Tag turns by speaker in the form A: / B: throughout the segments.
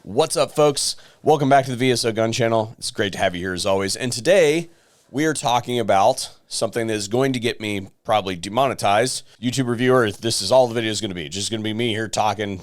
A: What's up, folks? Welcome back to the VSO Gun Channel. It's great to have you here as always. And today we are talking about something that is going to get me probably demonetized. YouTube reviewer, this is all the video is going to be. Just going to be me here talking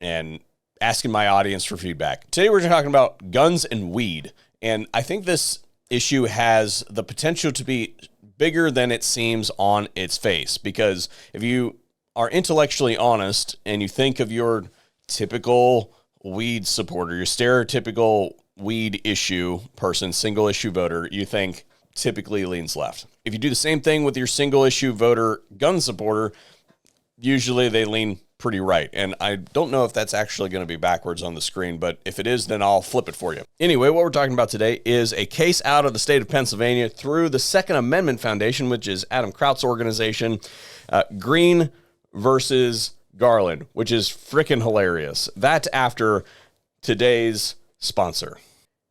A: and asking my audience for feedback. Today we're talking about guns and weed. And I think this issue has the potential to be bigger than it seems on its face. Because if you are intellectually honest and you think of your typical weed supporter, your stereotypical weed issue person, single issue voter, you think typically leans left. If you do the same thing with your single issue voter gun supporter, usually they lean pretty right. And I don't know if that's actually going to be backwards on the screen, but if it is, then I'll flip it for you. Anyway, what we're talking about today is a case out of the state of Pennsylvania through the Second Amendment Foundation, which is Adam Kraut's organization, Greene versus Garland, which is freaking hilarious. That's after today's sponsor.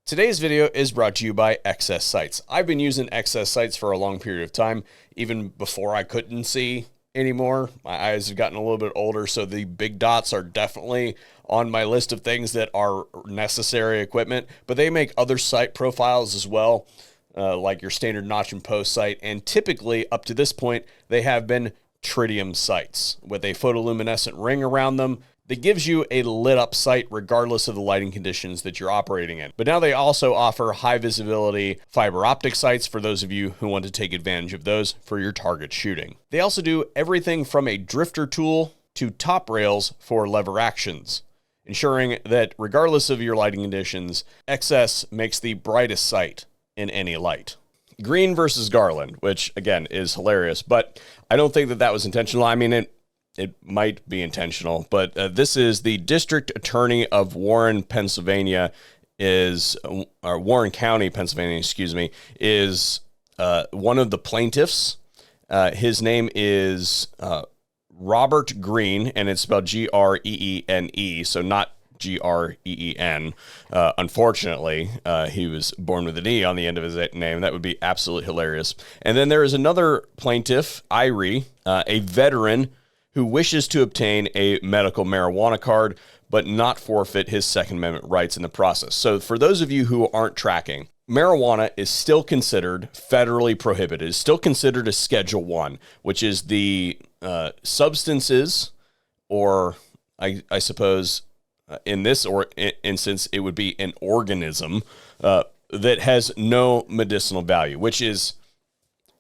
A: Today's video is brought to you by Excess Sights. I've been using Excess Sights for a long period of time, even before I couldn't see anymore. My eyes have gotten a little bit older, so the big dots are definitely on my list of things that are necessary equipment, but they make other sight profiles as well, like your standard notch and post sight, and typically, up to this point, they have been tritium sights with a photoluminescent ring around them that gives you a lit up sight regardless of the lighting conditions that you're operating in. But now they also offer high visibility fiber optic sights for those of you who want to take advantage of those for your target shooting. They also do everything from a drifter tool to top rails for lever actions, ensuring that regardless of your lighting conditions, XS makes the brightest sight in any light. Greene versus Garland, which again is hilarious, but I don't think that that was intentional. I mean, it might be intentional, but this is the district attorney of Warren, Pennsylvania, or Warren County, Pennsylvania, excuse me, is one of the plaintiffs. His name is Robert Greene, and it's spelled Greene, so not Green. Unfortunately, he was born with an E on the end of his name. That would be absolutely hilarious. And then there is another plaintiff, Irie, a veteran who wishes to obtain a medical marijuana card, but not forfeit his Second Amendment rights in the process. So for those of you who aren't tracking, marijuana is still considered federally prohibited. It's still considered a Schedule I, which is the substances, or I suppose, in this instance, it would be an organism that has no medicinal value, which is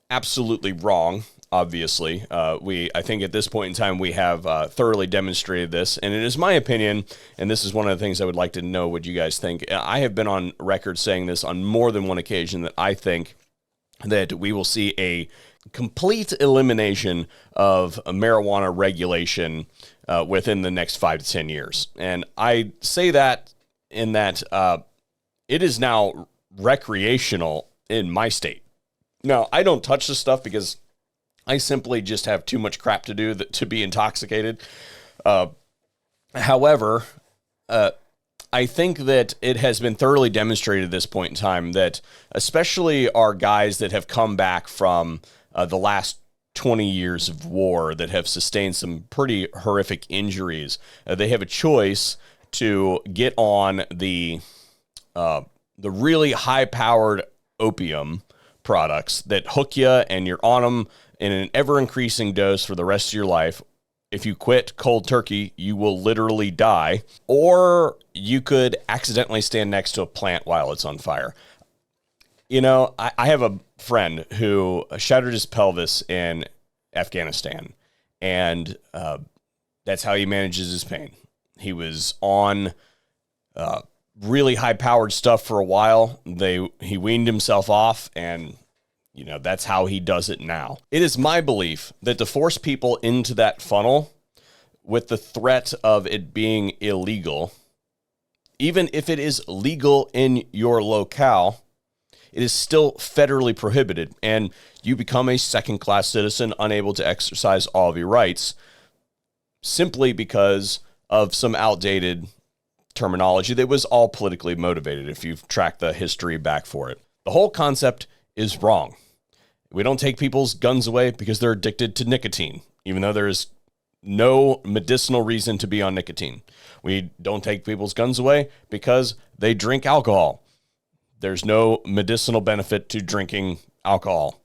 A: absolutely wrong, obviously. I think at this point in time, we have thoroughly demonstrated this, and it is my opinion, and this is one of the things I would like to know what you guys think. I have been on record saying this on more than one occasion, that I think that we will see a complete elimination of marijuana regulation within the next 5 to 10 years. And I say that in that it is now recreational in my state. Now, I don't touch this stuff because I simply just have too much crap to do to be intoxicated. However, I think that it has been thoroughly demonstrated at this point in time that especially our guys that have come back from the last 20 years of war that have sustained some pretty horrific injuries, they have a choice to get on the really high-powered opium products that hook you, and you're on them in an ever-increasing dose for the rest of your life. If you quit cold turkey, you will literally die, or you could accidentally stand next to a plant while it's on fire. You know, I have a friend who shattered his pelvis in Afghanistan, and that's how he manages his pain. He was on really high-powered stuff for a while. He weaned himself off, and you know, that's how he does it now. It is my belief that to force people into that funnel with the threat of it being illegal, even if it is legal in your locale, it is still federally prohibited, and you become a second-class citizen unable to exercise all of your rights simply because of some outdated terminology that was all politically motivated, if you've tracked the history back for it. The whole concept is wrong. We don't take people's guns away because they're addicted to nicotine, even though there's no medicinal reason to be on nicotine. We don't take people's guns away because they drink alcohol. There's no medicinal benefit to drinking alcohol.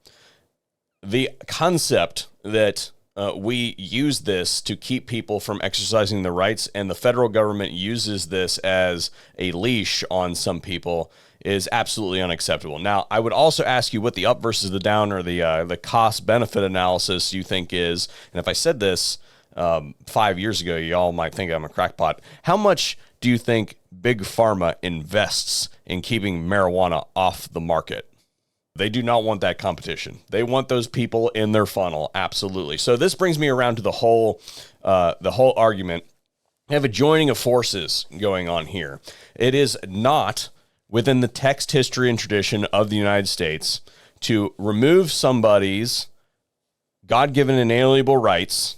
A: The concept that we use this to keep people from exercising their rights, and the federal government uses this as a leash on some people, is absolutely unacceptable. Now, I would also ask you what the up versus the down, or the cost-benefit analysis you think is. And if I said this 5 years ago, y'all might think I'm a crackpot. How much do you think Big Pharma invests in keeping marijuana off the market? They do not want that competition. They want those people in their funnel. Absolutely. So this brings me around to the whole argument. I have a joining of forces going on here. It is not within the text, history, and tradition of the United States to remove somebody's God-given inalienable rights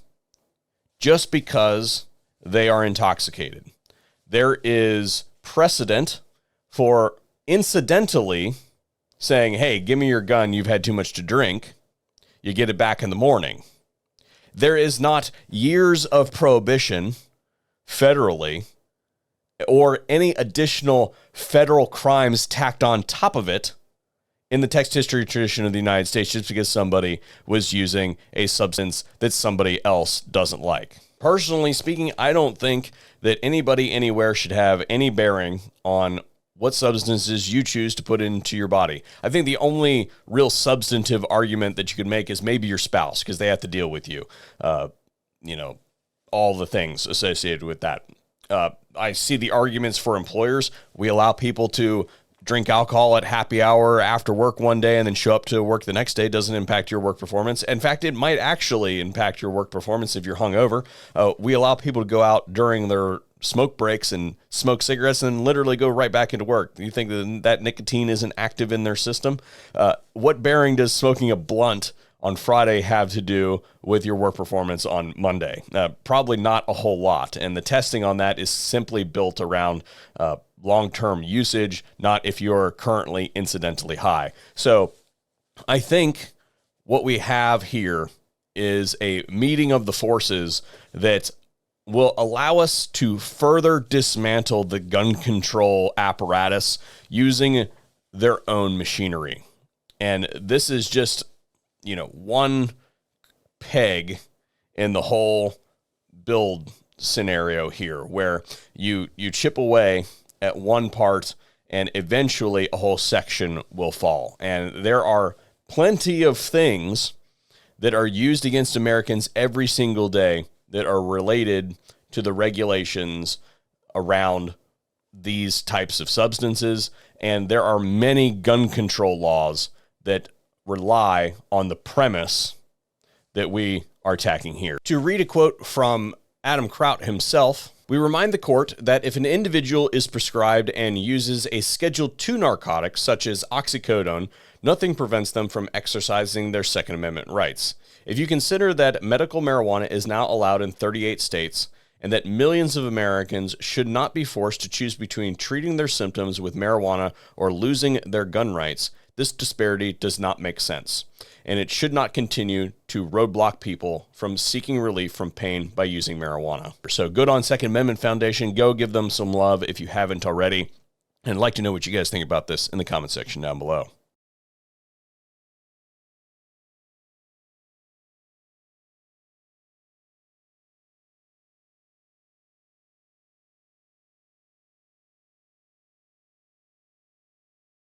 A: just because they are intoxicated. There is precedent for incidentally saying, hey, give me your gun, you've had too much to drink. You get it back in the morning. There is not years of prohibition federally or any additional federal crimes tacked on top of it in the text, history, tradition of the United States just because somebody was using a substance that somebody else doesn't like. Personally speaking, I don't think that anybody anywhere should have any bearing on what substances you choose to put into your body. I think the only real substantive argument that you could make is maybe your spouse, because they have to deal with you. All the things associated with that. I see the arguments for employers. We allow people to drink alcohol at happy hour after work one day and then show up to work the next day. Doesn't impact your work performance. In fact, it might actually impact your work performance if you're hungover. We allow people to go out during their smoke breaks and smoke cigarettes and literally go right back into work. You think that nicotine isn't active in their system? What bearing does smoking a blunt on Friday have to do with your work performance on Monday? Probably not a whole lot. And the testing on that is simply built around long-term usage, not if you're currently incidentally high. So I think what we have here is a meeting of the forces that will allow us to further dismantle the gun control apparatus using their own machinery. And this is just, one peg in the whole build scenario here, where you chip away at one part and eventually a whole section will fall. And there are plenty of things that are used against Americans every single day that are related to the regulations around these types of substances. And there are many gun control laws that rely on the premise that we are attacking here. To read a quote from Adam Kraut himself, we remind the court that if an individual is prescribed and uses a Schedule II narcotic, such as oxycodone, nothing prevents them from exercising their Second Amendment rights. If you consider that medical marijuana is now allowed in 38 states, and that millions of Americans should not be forced to choose between treating their symptoms with marijuana or losing their gun rights, this disparity does not make sense, and it should not continue to roadblock people from seeking relief from pain by using marijuana. So good on Second Amendment Foundation. Go give them some love if you haven't already. And I'd like to know what you guys think about this in the comment section down below.